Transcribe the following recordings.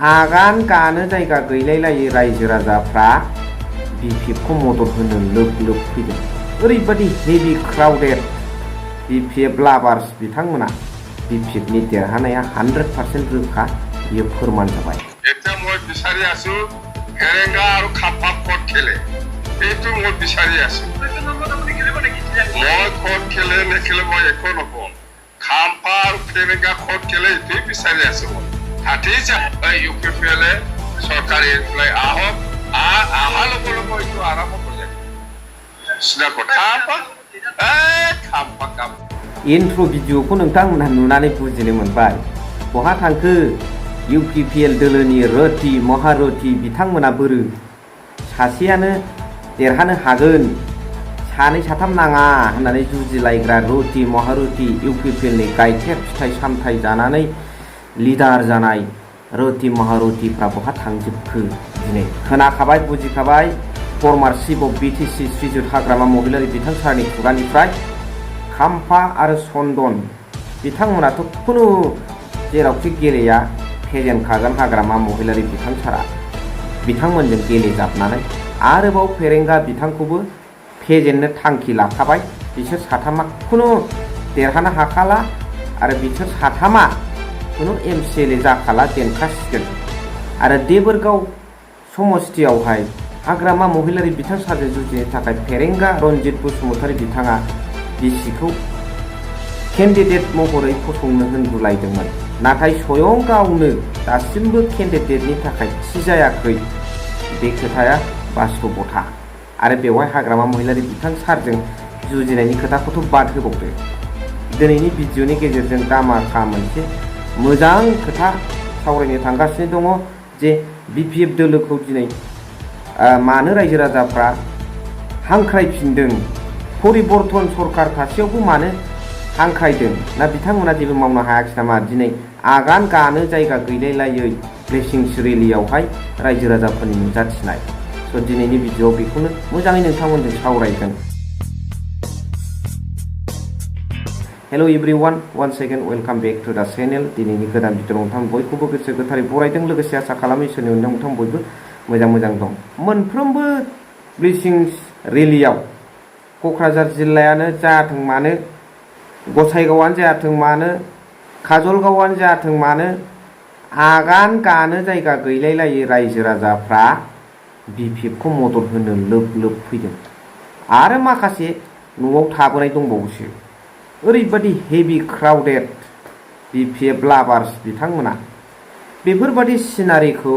आगान गानो जायगा गैलायलायै रायजो राजाफ्रा बिपिएफखौ मदद होनो लोब लोब फैदों। ओरैबायदि हेभि क्राउडेड बिपिएफ लाभार्स बिथांमोना बिपिएफनि देरहानाया 100% रोखा बियो फोरमान जाबाय। এতিয়া মই বিচাৰি আছো ফেৰেঙ্গা আৰু খাম্পা কোট খেলে এইটো মই বিচাৰি আছো। মই কোট খেলে নেখেলে মই একো নকওঁ। খাম্পা আৰু ফেৰেঙ্গা কোট খেলে এইটোৱে বিচাৰি আছো। হাতিজা ইউপিপিএলে চৰকাৰী এপ্লাই আহক আহাৰ লগে লগে এইটো আৰম্ভ কৰিলে सिदा खाम्पा खाम्पा खाम्पा इन्ट्र' भिडिअखौ नोंथांमोनहा नुनानै बुजिनो मोनबाय। बहा थांखो इउपिपिएल दोलोनि रथि महारथि बिथांमोना बोरो सासेयानो देरहानो हागोन सानै साथाम नाङा होननानै जुजिलायग्रा रथि महारथि इउपिपिएलनि गाइखेर फिथाइ सामथाइ जानानै लिडार जानाय रथि महारथिफ्रा बहा थांजोबखो दिनै खोनाखाबाय बुजिखाबाय। फर्मार चिफ अफ बिटिसि श्रीजुत हाग्रामा महिलारी बिथां सारनि खुगानिफ्राय खाम्पा आरो चन्दन बिथांमोनाथ' खुनु जेरावखि गेलेया फेजेनखागोन हाग्रामा महिलारी बिथां सारा बिथांमोनजों गेलेजाबनानै आरोबाव फेरेंगा बिथांखौबो फेजेननो थांखि लाखाबाय। बिसोर साथामा खुनु देरहानो हाखाला आरो बिसोर साथामा खुनु एमसिएलए जाखाला देनखासिगोन आरो देबोरगाव समस्थियावहाय हाग्रामा महिलारी बिथां सारजों जुजिनो थाखाय फेरेंगा रन्जित बसुमतारी बिथाङा बिसिखौ केन्डिडेट महरै फसंनो होनगुलायदोंमोन। नाथाय स्वयं गावनो दासिमबो केन्डिडेटनि थाखाय थि जायाखै। बे खोथाया बास्तबथा आरो बेवहाय हाग्रामा महिलारी बिथां सारजों जुजिनायनि खोथाखौथ' बाद होबावदो। दिनैनि भिडिअनि गेजेरजों दामाखा मोनसे मोजां खोथा सावरायनो थांगासिनो दङ जे बिपिएफ दोलोखौ दिनै मानो रायजो राजाफ्रा हांख्रायफिनदों परिबर्तन सरकार थासेयावबो मानो हांख्रायदों ना बिथांमोना जेबो मावनो हायाखै नामा दिनै आगान गानो जायगा गैलायलायै ब्लेसिंस रेलियावहाय रायजो राजाफोरनि नुजाथिनाय। स' दिनैनि भिडिअआव बेखौनो मोजाङै नोंथांमोनजों सावरायगोन। Hello' everyone once again welcome back to the channel. दिनैनि गोदान भिडिअ नोंथां बयखौबो गोसो गोथारै बरायदों लोगोसे आसा खालामो इसोरनि अननायाव नोंथां बयबो मोजां दं। मोनफ्रोमबो ब्लेसिंस रेलियाव क'क्राझार जिल्लायानो जाथों मानो गसाइगावआनो जाथों मानो काजलगावआनो जाथों मानो आगान गानो जायगा गैलायलायै रायजो राजाफ्रा बिपिएफखौ मदद होनो लोब लोब फैदों आरो माखासे न'आव थाबोनाय दंबावोसो। ओरैबायदि हेभि क्राउडेड बिपिएफ लाभार्स बिथांमोना बेफोरबायदि सिनारिखौ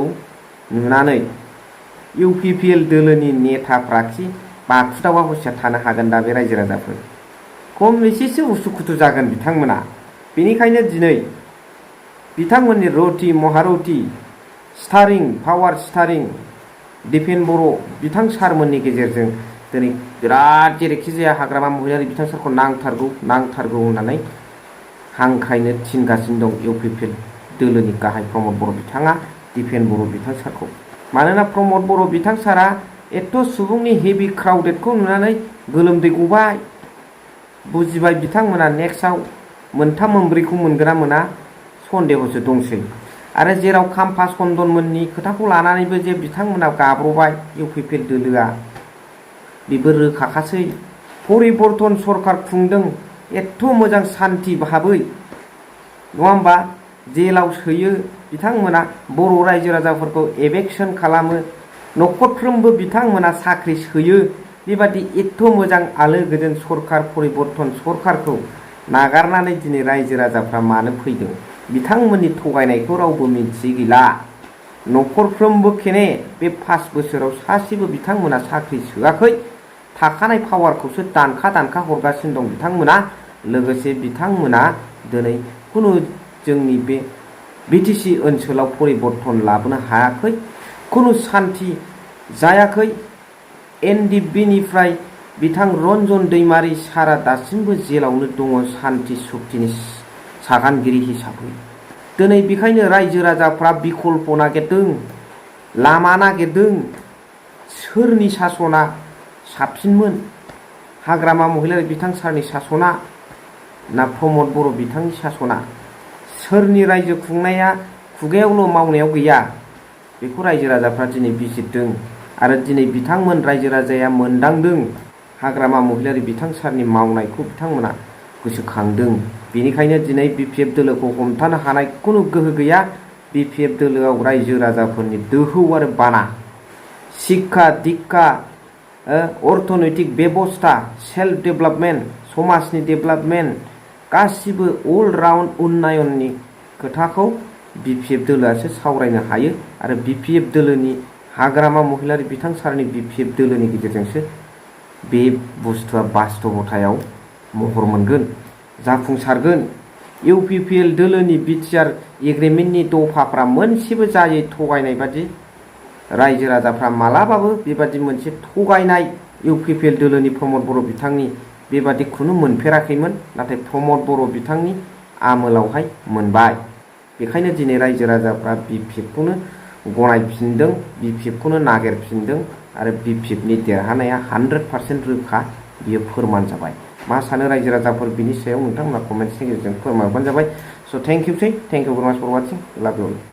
नुनानै इउपिपिएल दोलोनि नेताफ्रा खि बाखुदावा हुसिया थानो हागोन दा बे रायजो राजाफोर खम एसेसो उसुखुथु जागोन बिथांमोना। बेनिखायनो दिनै बिथांमोननि रथि महारथि स्टारिं पावार स्टारिं दिपेन बर' बिथां सारमोननि गेजेरजों दिनै बिराद जेरैखि जाया हाग्रामा महिलारी बिथां सारखौ नांथारगौ होननानै हांख्रायनो थिनगासिनो दं इउपिपिएल दोलोनि गाहाय प्रमद बर' बिथाङा दिपेन बर' बिथां सारखौ। मानोना प्रमद बर' बिथां सारा एथ' सुबुंनि हेभि क्राउडेडखौ नुनानै गोलोमदै गबाय बुजिबाय बिथांमोना नेक्स्टआव मोनथाम मोनब्रैखौ मोनगोना मोना सन्देहसो दंसै। आरो जेराव खाम्पा चन्दनमोननि खोथाखौ लानानैबो जे बिथांमोना गाब्रबाय इउपिपिएल दोलोआ बेबो रोखाखासै। परिबर्तन सरकार खुंदों एथ' मोजां सान्थि भाबै नङा होमबा जेलाव सोयो बिथांमोना बर' रायजो राजाफोरखौ एभेक्सन खालामो न'खरफ्रोमबो बिथांमोना साख्रि सोयो। बेबादि एथ' मोजां आलो गोजोन सरकार परिबर्तन सरकारखौ नागारनानै दिनै रायजो राजाफ्रा मानो फैदों बिथांमोननि थगायनायखौ रावबो मिन्थियै गैला। न'खरफ्रोमबो खेने बे 5 बोसोराव सासेबो बिथांमोना साख्रि सोआखै थाखानाय पावारखौसो दानखा हरगासिनो दं बिथांमोना। लोगोसे बिथांमोना दिनै खुनु जोंनि बे बिटिसि ओनसोलाव परिबर्तन लाबोनो हायाखै खुनु सान्थि जायाखै। एनडिबिनिफ्राय बिथां रन्जन दैमारी सारा दासिमबो जेलावनो दङ सान्थि सक्तिनि सागानगिरि हिसाबै। दिनै बेखायनो रायजो राजाफ्रा बिकल्प नागिरदों लामा नागिरदों सोरनि सासना साबसिनमोन हाग्रामा महिलारी बिथां सारनि सासना ना प्रमद बर' बिथांनि सासना सोरनि रायजो खुंनाया खुगायावल' मावनायाव गैया बेखौ रायजो राजाफ्रा दिनै बिजिरदों आरो दिनै बिथांमोन रायजो राजाया मोनदांदों हाग्रामा महिलारि बिथां सारनि मावनायखौ बिथांमोना गोसोखांदों। बेनिखायनो दिनै BPF दोलोखौ हमथानो हानाय खुनु गोहो गैया। BPF दोलोआव रायजो राजाफोरनि दोहौ आरो बाना शिक्षा दीक्षा अर्थनैतिक बेबस्था सेल्फ डेभेलपमेन्ट समाजनि डेभेलपमेन्ट गासिबो अल राउन्ड उन्नयननि खोथाखौ BPF दोलोआसो सावरायनो हायो आरो BPF दोलोनि हाग्रामा महिलारि बिथां सारनि BPF दोलोनि गेजेरजोंसो बे बुस्थुआ बास्तबतायाव महर मोनगोन जाफुंसारगोन। UPPL दोलोनि बिटिआर एग्रिमेन्टनि दफाफ्रा मोनसेबो जायै थगायनाय बादि रायजो राजाफ्रा मालाबाबो बेबादि मोनसे थगायनाय UPPL दोलोनि प्रमद बर' बिथांनि बेबादिखौनो मोनफेराखैमोन। नाथाय प्रमद बर' बिथांनि आमोलावहाय मोनबाय। बेखायनो दिनै रायजो राजाफ्रा BPFखौनो गनायफिनदों BPFखौनो नागिरफिनदों आरो BPFनि देरहानाया 100% रोखा बियो फोरमान जाबाय। मा सानो रायजो राजाफोर बिनि सायाव नोंथांमोना कमेन्ट्सनि गेजेरजों फोरमायहरबानो जाबाय। स' थेंक इउ भेरि माच फर वाचिं। लाभ इउ।